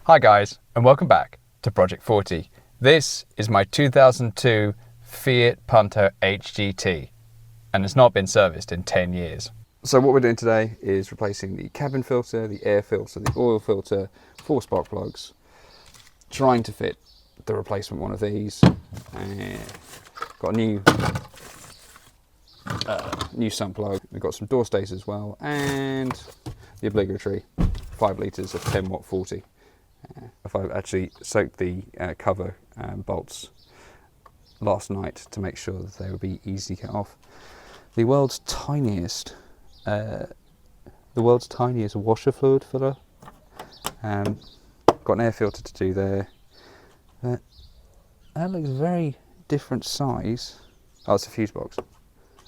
Hi guys, and welcome back to Project 40. This is my 2002 Fiat Punto HGT, and it's not been serviced in 10 years. So what we're doing today is replacing the cabin filter, the air filter, the oil filter, 4 spark plugs, trying to fit the replacement one of these. Got a new sump plug. We've got some door stays as well, and the obligatory 5 litres of 10 watt 40. I've actually soaked the cover bolts last night to make sure that they would be easy to get off. The world's tiniest washer fluid filler. Got an air filter to do there. That looks very different size. Oh, it's a fuse box.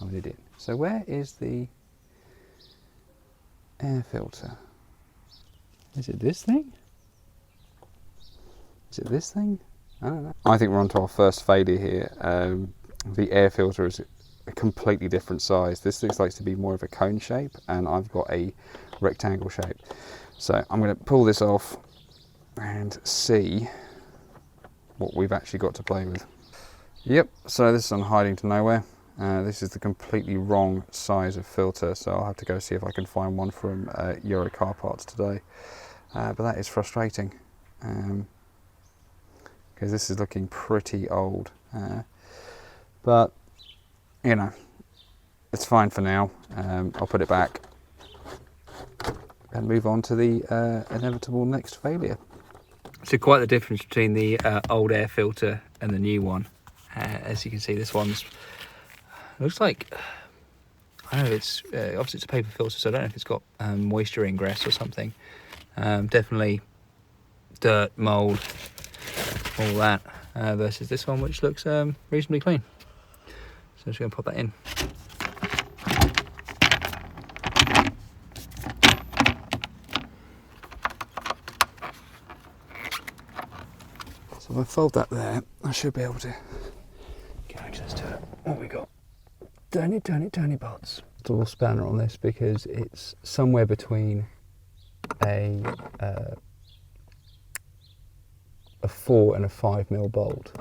I'm an idiot. So where is the air filter? Is it this thing? Is it this thing? I don't know. I think we're on to our first failure here. The air filter is a completely different size. This looks like to be more of a cone shape, and I've got a rectangle shape. So I'm going to pull this off and see what we've actually got to play with. Yep, so this is on hiding to nowhere. This is the completely wrong size of filter, so I'll have to go see if I can find one from Euro Car Parts today. But that is frustrating. Because this is looking pretty old, but you know, it's fine for now. I'll put it back and move on to the inevitable next failure. So quite the difference between the old air filter and the new one. As you can see, this one's looks like, I don't know, it's obviously it's a paper filter, so I don't know if it's got moisture ingress or something. Definitely dirt, mould, all that, versus this one, which looks reasonably clean. So I'm just going to pop that in. So if I fold that there, I should be able to get access to it. What we got? Tiny bolts. Little spanner on this because it's somewhere between a 4 and a 5mm bolt.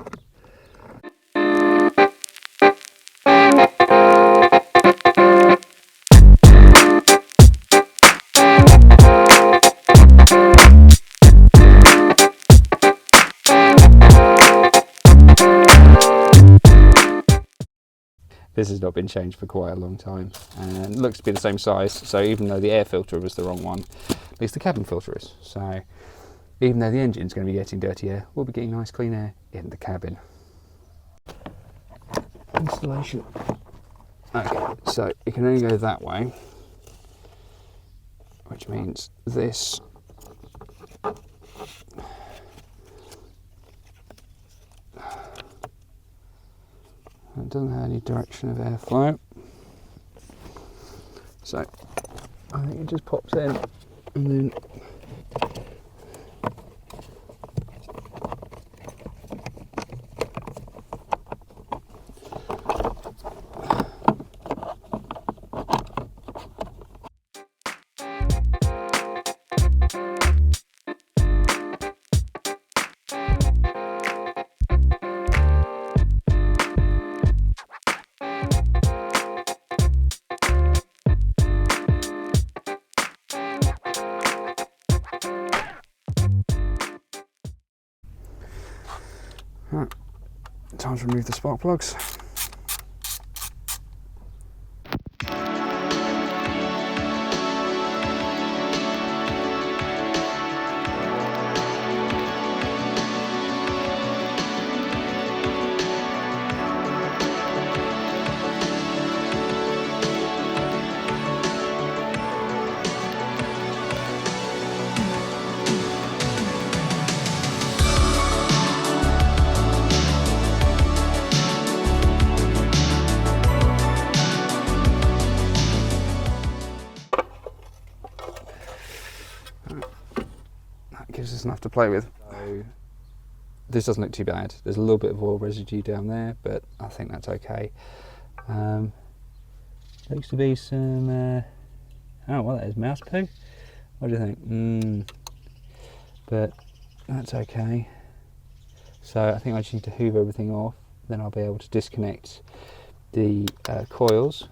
This has not been changed for quite a long time and looks to be the same size, so even though the air filter was the wrong one, at least the cabin filter is. So even though the engine's going to be getting dirty air, we'll be getting nice clean air in the cabin. Installation. Okay, so it can only go that way, which means this it doesn't have any direction of airflow, so I think it just pops in and then right, time to remove the spark plugs. Gives us enough to play with. So this doesn't look too bad. There's a little bit of oil residue down there, but I think that's okay. Looks to be some oh, well, that is mouse poo. What do you think? But That's okay. So I think I just need to hoover everything off, then I'll be able to disconnect the coils.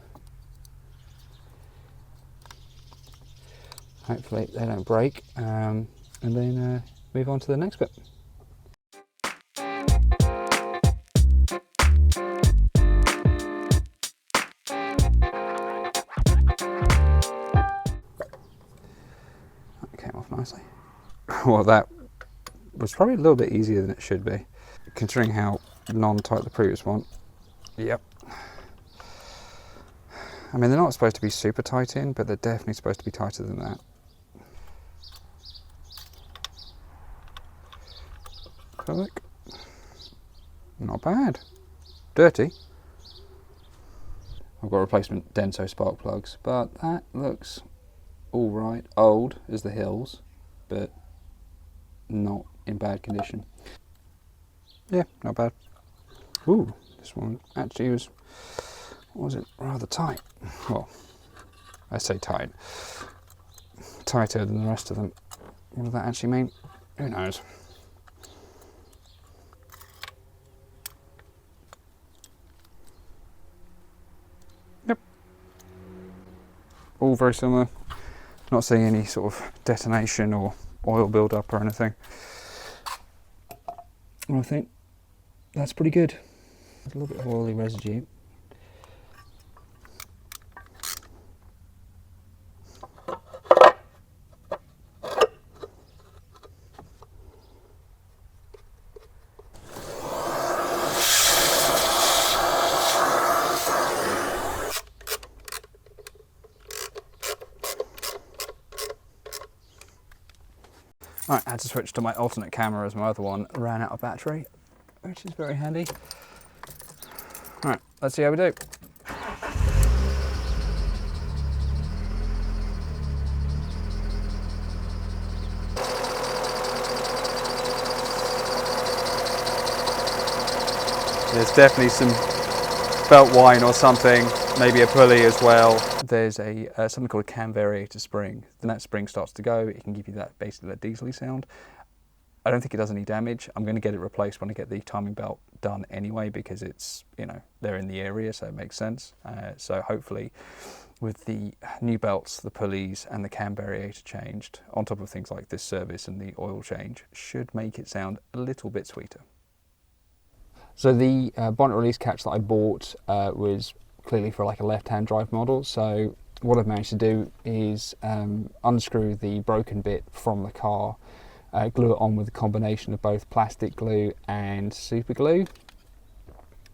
Hopefully they don't break, and then move on to the next bit. That came off nicely. Well, that was probably a little bit easier than it should be, considering how non-tight the previous one. Yep. I mean, they're not supposed to be super tight in, but they're definitely supposed to be tighter than that. Look. Not bad. Dirty. I've got replacement Denso spark plugs, but that looks all right. Old as the hills, but not in bad condition. Yeah, not bad. Ooh, this one actually was it rather tight. Well, I say tight. Tighter than the rest of them. What does that actually mean? Who knows? Yep. All very similar. Not seeing any sort of detonation or oil build-up or anything. I think that's pretty good. There's a little bit of oily residue. Right, I had to switch to my alternate camera as my other one ran out of battery, which is very handy. Right, let's see how we do. There's definitely some belt wine or something, maybe a pulley as well. There's something called a cam variator spring. Then that spring starts to go, it can give you that basically that diesely sound. I don't think it does any damage. I'm going to get it replaced when I get the timing belt done anyway, because it's, you know, they're in the area, so it makes sense. So hopefully with the new belts, the pulleys and the cam variator changed, on top of things like this service and the oil change, should make it sound a little bit sweeter. So the bonnet release catch that I bought was clearly for like a left-hand drive model. So what I've managed to do is unscrew the broken bit from the car, glue it on with a combination of both plastic glue and super glue.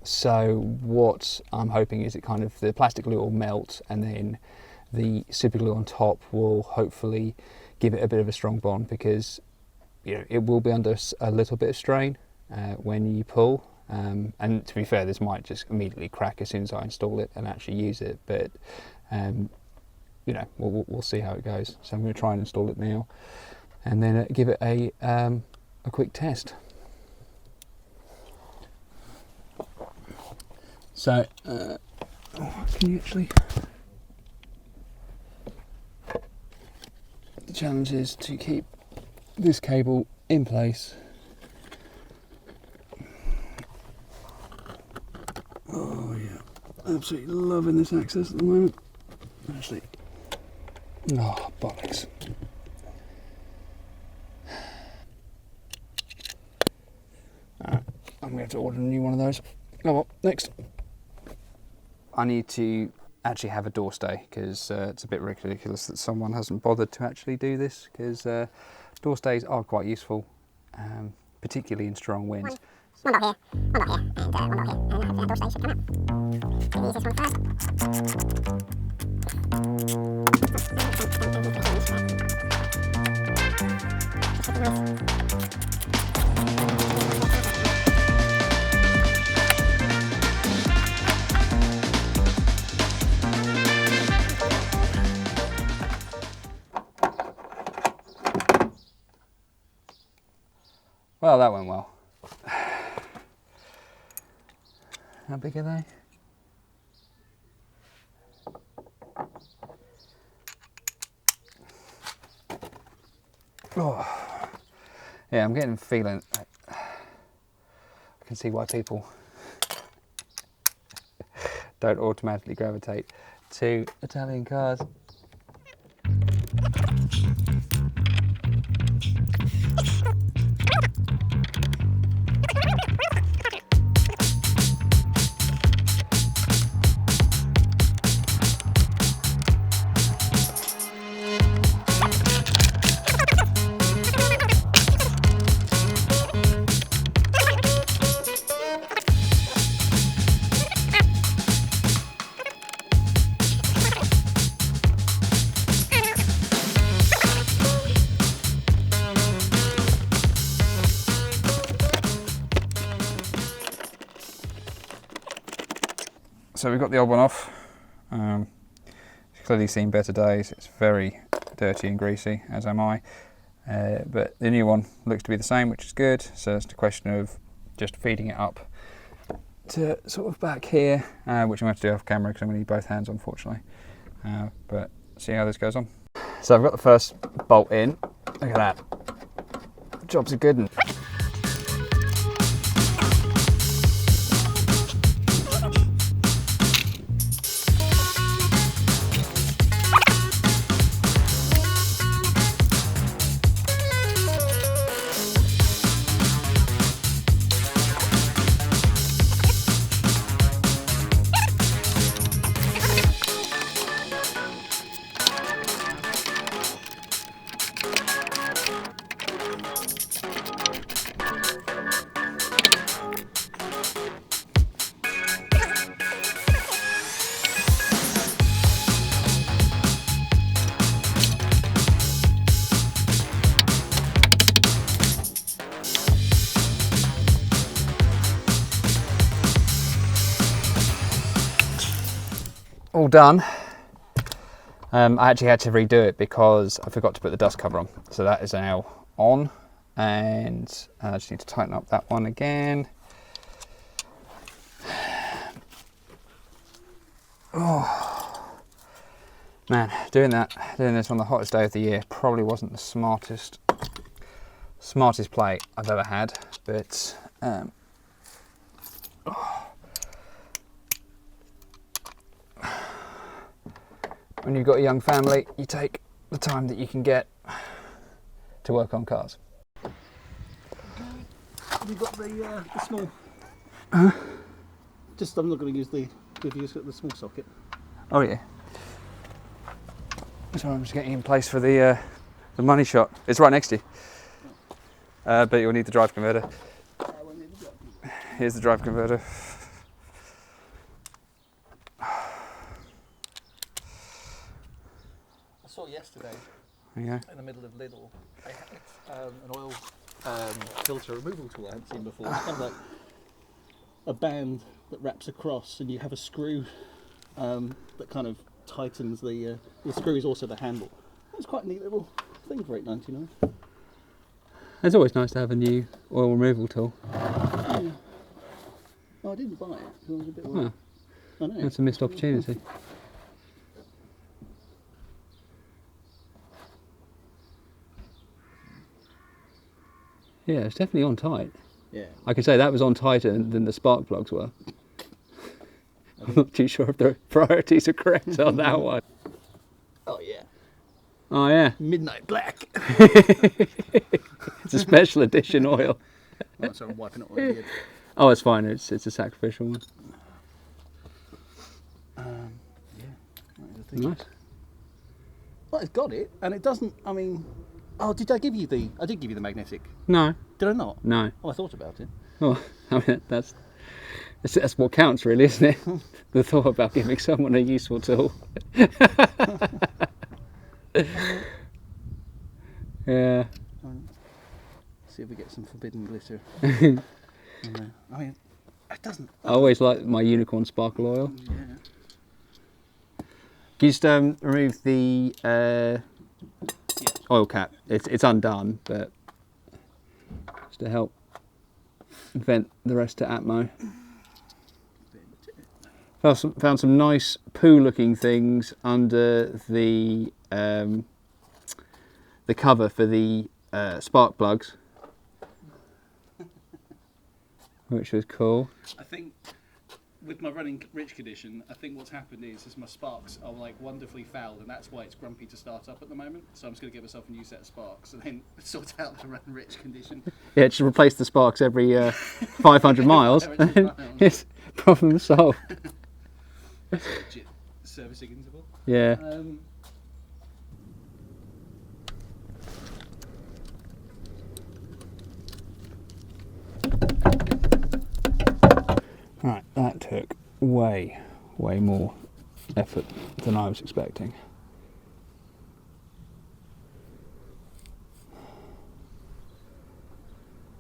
So what I'm hoping is the plastic glue will melt, and then the super glue on top will hopefully give it a bit of a strong bond, because you know it will be under a little bit of strain when you pull. And to be fair, this might just immediately crack as soon as I install it and actually use it, but you know, we'll see how it goes. So I'm going to try and install it now, and then give it a quick test. So can you actually? The challenge is to keep this cable in place. Oh yeah, absolutely loving this access at the moment. Actually, oh bollocks. I'm going to have to order a new one of those. Oh well, next. I need to actually have a door stay, because it's a bit ridiculous that someone hasn't bothered to actually do this, because door stays are quite useful, particularly in strong winds. One dot here, and one dot here, and hopefully our door stay should come out. Do the easiest one first. Well, that went well. How big are they? Oh. Yeah, I'm getting a feeling. I can see why people don't automatically gravitate to Italian cars. So we've got the old one off. It's clearly seen better days. It's very dirty and greasy, as am I. But the new one looks to be the same, which is good. So it's a question of just feeding it up to sort of back here, which I'm going to have to do off camera because I'm going to need both hands, unfortunately. But see how this goes on. So I've got the first bolt in. Look at that. The job's a good one. All done. I actually had to redo it because I forgot to put the dust cover on. So that is now on, and I just need to tighten up that one again. Oh man, doing this on the hottest day of the year probably wasn't the smartest play I've ever had, but when you've got a young family, you take the time that you can get to work on cars. Have you got the small? Just, I'm not going to use the. Have you got the small socket? Oh yeah. So I'm just getting in place for the money shot. It's right next to you. But you'll need the drive converter. Here's the drive converter. I saw yesterday There you go. in the middle of Lidl, they had an oil filter removal tool I hadn't seen before. It's kind of like a band that wraps across, and you have a screw that kind of tightens the screw is also the handle. It's quite a neat little thing for $8.99. It's always nice to have a new oil removal tool. Yeah. Oh, I didn't buy it because I was a bit worried. I know. That's a missed opportunity. Yeah, it's definitely on tight. Yeah. I can say that was on tighter than the spark plugs were. I'm not too sure if the priorities are correct on that one. Oh yeah. Oh yeah, Midnight black. it's a special edition oil. Oh, sorry, I'm wiping it all over. Oh, it's fine. It's a sacrificial one. Yeah. That is the thing. Nice. Well, it's got it, and it doesn't. I mean, oh, did I give you the? I did give you the magnetic. No, Did I not? no. Oh, I thought about it. Oh, I mean that's what counts, really, isn't it? The thought about giving someone a useful tool. Yeah. See if we get some forbidden glitter. I mean, it doesn't. I always like my unicorn sparkle oil. Yeah. Can you just remove the oil cap? It's undone, but just to help vent the rest to Atmo. Found some nice poo-looking things under the cover for the spark plugs. which was cool. I think with my running rich condition, I think what's happened is my sparks are like wonderfully fouled, and that's why it's grumpy to start up at the moment. So I'm just going to give myself a new set of sparks and then sort out the run rich condition. Yeah, just replace the sparks every 500 miles. Yes, problem solved. Legit servicing interval. Yeah. Right, that took way more effort than I was expecting.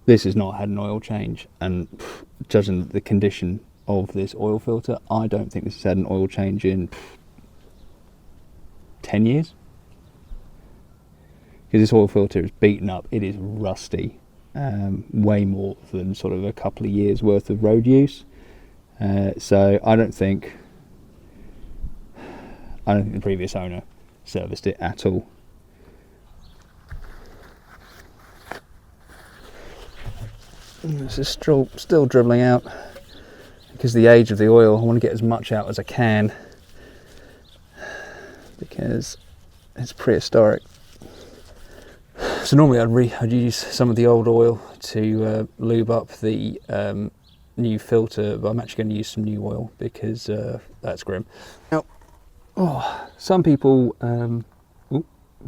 This has not had an oil change, and judging the condition of this oil filter, I don't think this has had an oil change in 10 years. Because this oil filter is beaten up, it is rusty, way more than sort of a couple of years worth of road use. So I don't think the previous owner serviced it at all. This is still dribbling out because of the age of the oil. I want to get as much out as I can because it's prehistoric. So normally I'd use some of the old oil to lube up the new filter, but I'm actually going to use some new oil because that's grim. Now, some people,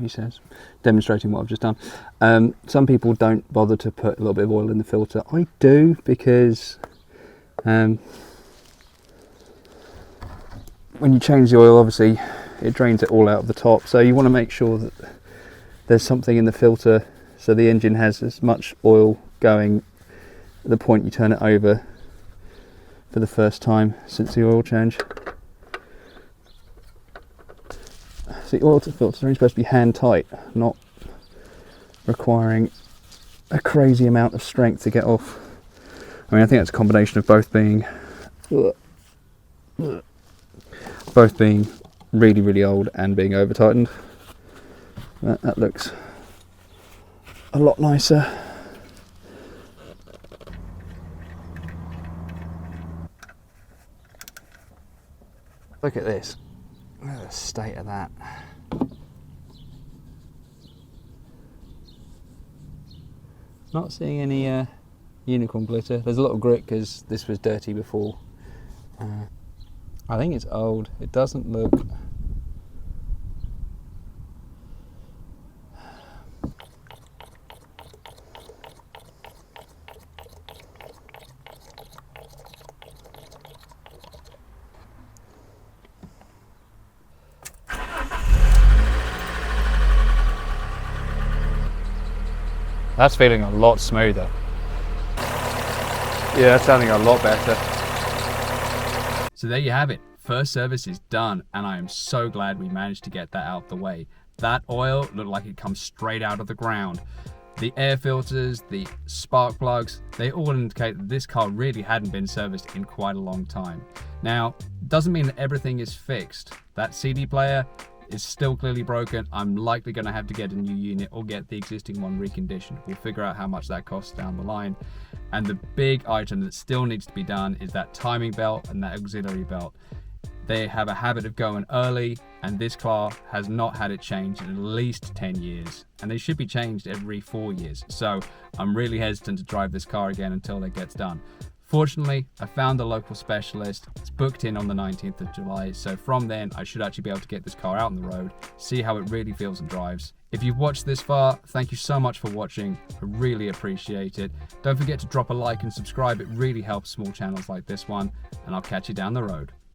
he says, demonstrating what I've just done. Some people don't bother to put a little bit of oil in the filter. I do because when you change the oil, obviously it drains it all out of the top. So you want to make sure that there's something in the filter so the engine has as much oil going at the point you turn it over for the first time since the oil change. So the oil filters are only supposed to be hand tight, not requiring a crazy amount of strength to get off. I mean, I think that's a combination of both being really, really old and being over tightened. That looks a lot nicer. Look at this. Look at the state of that. Not seeing any unicorn glitter. There's a lot of grit because this was dirty before. I think it's old. It doesn't look... That's feeling a lot smoother. Yeah, that's sounding a lot better. So there you have it. First service is done, and I am so glad we managed to get that out the way. That oil looked like it comes straight out of the ground. The air filters, the spark plugs, they all indicate that this car really hadn't been serviced in quite a long time. Now, doesn't mean that everything is fixed. That CD player is still clearly broken. I'm likely going to have to get a new unit or get the existing one reconditioned. We'll figure out how much that costs down the line. And the big item that still needs to be done is that timing belt and that auxiliary belt. They have a habit of going early, and this car has not had it changed in at least 10 years. And they should be changed every 4 years. So I'm really hesitant to drive this car again until that gets done. Fortunately, I found a local specialist. It's booked in on the 19th of July, so from then I should actually be able to get this car out on the road, see how it really feels and drives. If you've watched this far, thank you so much for watching. I really appreciate it. Don't forget to drop a like and subscribe. It really helps small channels like this one, and I'll catch you down the road.